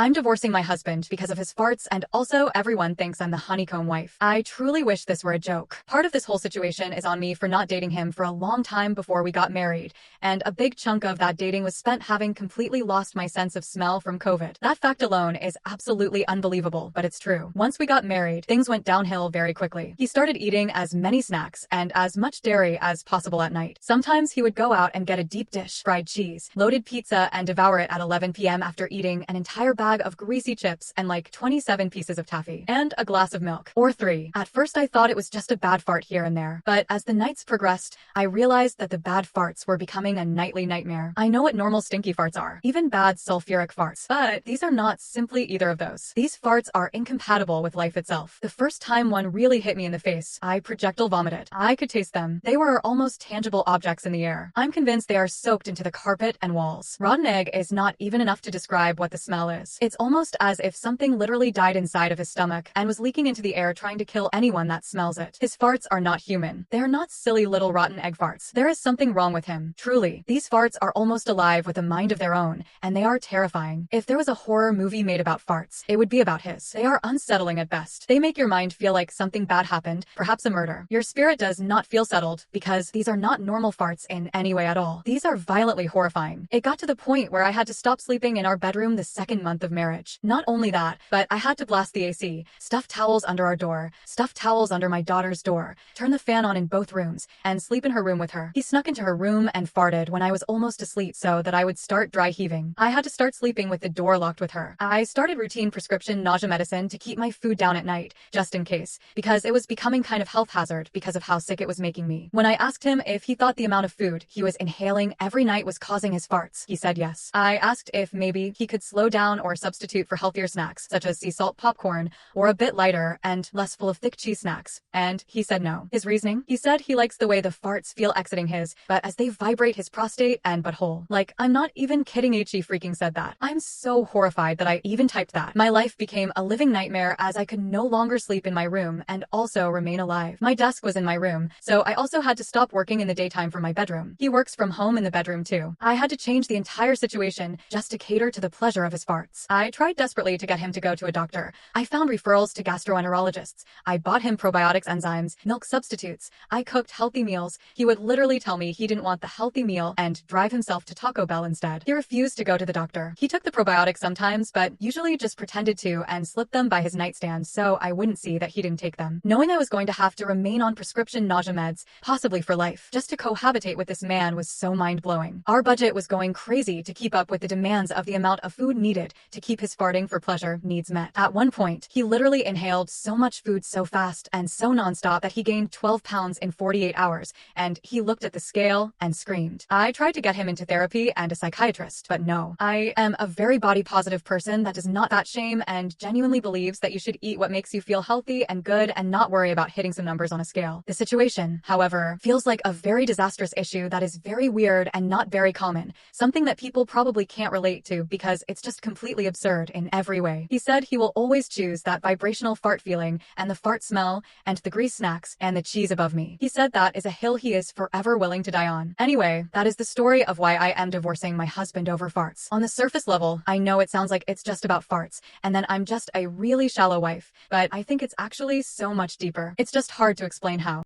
I'm divorcing my husband because of his farts, and also everyone thinks I'm the honeycomb wife. I truly wish this were a joke. Part of this whole situation is on me for not dating him for a long time before we got married, and a big chunk of that dating was spent having completely lost my sense of smell from COVID. That fact alone is absolutely unbelievable, but it's true. Once we got married, things went downhill very quickly. He started eating as many snacks and as much dairy as possible at night. Sometimes he would go out and get a deep dish fried cheese, loaded pizza, and devour it at 11 p.m. after eating an entire bag of greasy chips and like 27 pieces of taffy, and a glass of milk, or 3. At first I thought it was just a bad fart here and there, but as the nights progressed, I realized that the bad farts were becoming a nightly nightmare. I know what normal stinky farts are, even bad sulfuric farts, but these are not simply either of those. These farts are incompatible with life itself. The first time one really hit me in the face, I projectile vomited. I could taste them. They were almost tangible objects in the air. I'm convinced they are soaked into the carpet and walls. Rotten egg is not even enough to describe what the smell is. It's almost as if something literally died inside of his stomach and was leaking into the air trying to kill anyone that smells it. His farts are not human. They are not silly little rotten egg farts. There is something wrong with him. Truly, these farts are almost alive with a mind of their own, and they are terrifying. If there was a horror movie made about farts, it would be about his. They are unsettling at best. They make your mind feel like something bad happened, perhaps a murder. Your spirit does not feel settled because these are not normal farts in any way at all. These are violently horrifying. It got to the point where I had to stop sleeping in our bedroom the second month of marriage. Not only that, but I had to blast the AC, stuff towels under our door, stuff towels under my daughter's door, turn the fan on in both rooms, and sleep in her room with her. He snuck into her room and farted when I was almost asleep so that I would start dry heaving. I had to start sleeping with the door locked with her. I started routine prescription nausea medicine to keep my food down at night, just in case, because it was becoming kind of health hazard because of how sick it was making me. When I asked him if he thought the amount of food he was inhaling every night was causing his farts, he said yes. I asked if maybe he could slow down or substitute for healthier snacks, such as sea salt popcorn, or a bit lighter and less full of thick cheese snacks, and he said no. His reasoning? He said he likes the way the farts feel exiting his, but as they vibrate his prostate and butthole. Like, I'm not even kidding, he freaking said that. I'm so horrified that I even typed that. My life became a living nightmare as I could no longer sleep in my room and also remain alive. My desk was in my room, so I also had to stop working in the daytime from my bedroom. He works from home in the bedroom too. I had to change the entire situation just to cater to the pleasure of his farts. I tried desperately to get him to go to a doctor. I found referrals to gastroenterologists. I bought him probiotics, enzymes, milk substitutes. I cooked healthy meals. He would literally tell me he didn't want the healthy meal and drive himself to Taco Bell instead. He refused to go to the doctor. He took the probiotics sometimes, but usually just pretended to and slipped them by his nightstand so I wouldn't see that he didn't take them. Knowing I was going to have to remain on prescription nausea meds, possibly for life, just to cohabitate with this man was so mind-blowing. Our budget was going crazy to keep up with the demands of the amount of food needed to keep his farting for pleasure needs met. At one point, he literally inhaled so much food so fast and so nonstop that he gained 12 pounds in 48 hours, and he looked at the scale and screamed. I tried to get him into therapy and a psychiatrist, but no. I am a very body-positive person that does not fat shame and genuinely believes that you should eat what makes you feel healthy and good and not worry about hitting some numbers on a scale. The situation, however, feels like a very disastrous issue that is very weird and not very common, something that people probably can't relate to because it's just completely absurd in every way. He said he will always choose that vibrational fart feeling and the fart smell and the grease snacks and the cheese above me. He said that is a hill he is forever willing to die on. Anyway, that is the story of why I am divorcing my husband over farts. On the surface level, I know it sounds like it's just about farts, and then I'm just a really shallow wife, but I think it's actually so much deeper. It's just hard to explain how.